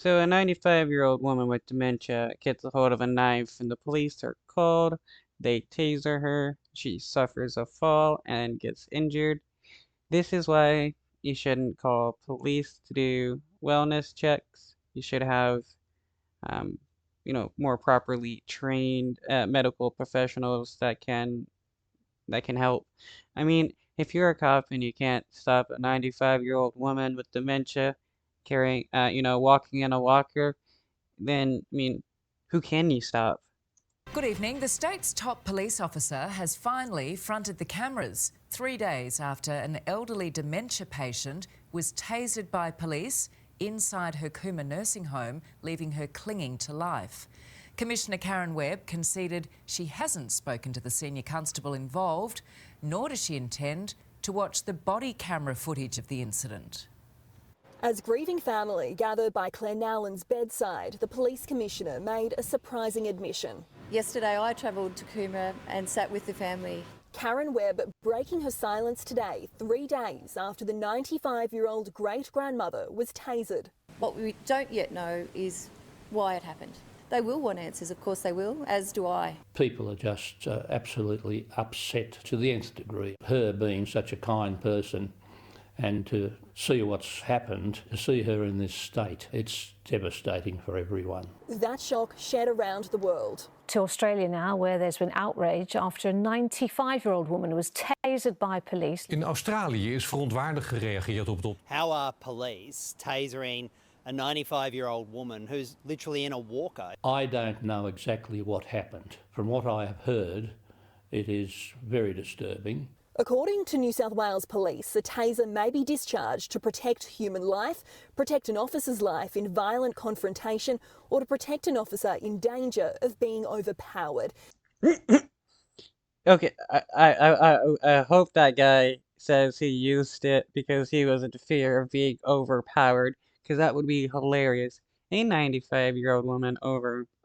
So a 95-year-old woman with dementia gets a hold of a knife and the police are called. They taser her. She suffers a fall and gets injured. This is why you shouldn't call police to do wellness checks. You should have, um, more properly trained medical professionals that can help. I mean, if you're a cop and you can't stop a 95-year-old woman with dementia carrying, walking in a walker, then, I mean, who can you stop? Good evening. The state's top police officer has finally fronted the cameras 3 days after an elderly dementia patient was tasered by police inside her Cooma nursing home, leaving her clinging to life. Commissioner Karen Webb conceded she hasn't spoken to the senior constable involved, nor does she intend to watch the body camera footage of the incident. As grieving family gathered by Claire Nowlan's bedside, the police commissioner made a surprising admission. Yesterday I travelled to Cooma and sat with the family. Karen Webb breaking her silence today, 3 days after the 95-year-old great-grandmother was tasered. What we don't yet know is why it happened. They will want answers, of course they will, as do I. People are just absolutely upset to the nth degree. Her being such a kind person, and to see what's happened, to see her in this state, it's devastating for everyone. That shock shared around the world. To Australia now, where there's been outrage after a 95-year-old woman was tasered by police. In Australië is verontwaardigd gereageerd op het How are police tasering a 95-year-old woman who's literally in a walker? I don't know exactly what happened. From what I have heard, it is very disturbing. According to New South Wales Police, a taser may be discharged to protect human life, protect an officer's life in violent confrontation, or to protect an officer in danger of being overpowered. Okay, I hope that guy says he used it because he was in fear of being overpowered, because that would be hilarious. A 95-year-old woman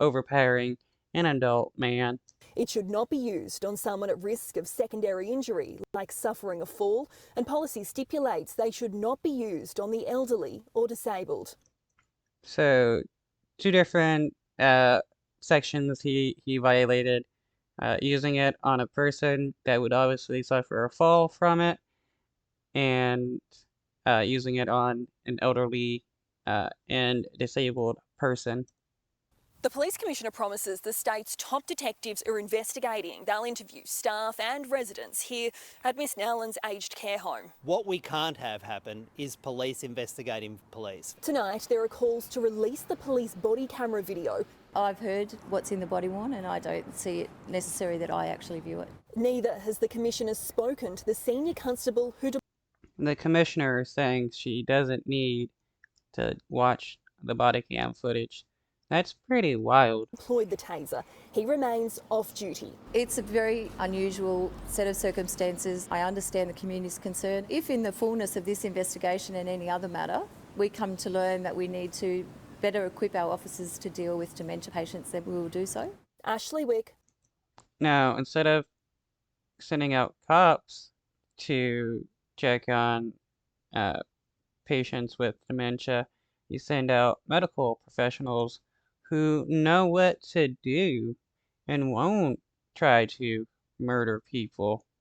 overpowering an adult man. It should not be used on someone at risk of secondary injury, like suffering a fall, and policy stipulates they should not be used on the elderly or disabled. So, two different sections he violated. Using it on a person that would obviously suffer a fall from it, and using it on an elderly and disabled person. The police commissioner promises the state's top detectives are investigating. They'll interview staff and residents here at Miss Nowlan's aged care home. What we can't have happen is police investigating police. Tonight, there are calls to release the police body camera video. I've heard what's in the body worn and I don't see it necessary that I actually view it. Neither has the commissioner spoken to the senior constable who... The commissioner is saying she doesn't need to watch the body cam footage. That's pretty wild. Deployed the taser. He remains off duty. It's a very unusual set of circumstances. I understand the community's concern. If in the fullness of this investigation and any other matter, we come to learn that we need to better equip our officers to deal with dementia patients, then we will do so. Ashley Wick. Now, instead of sending out cops to check on patients with dementia, you send out medical professionals who know what to do and won't try to murder people.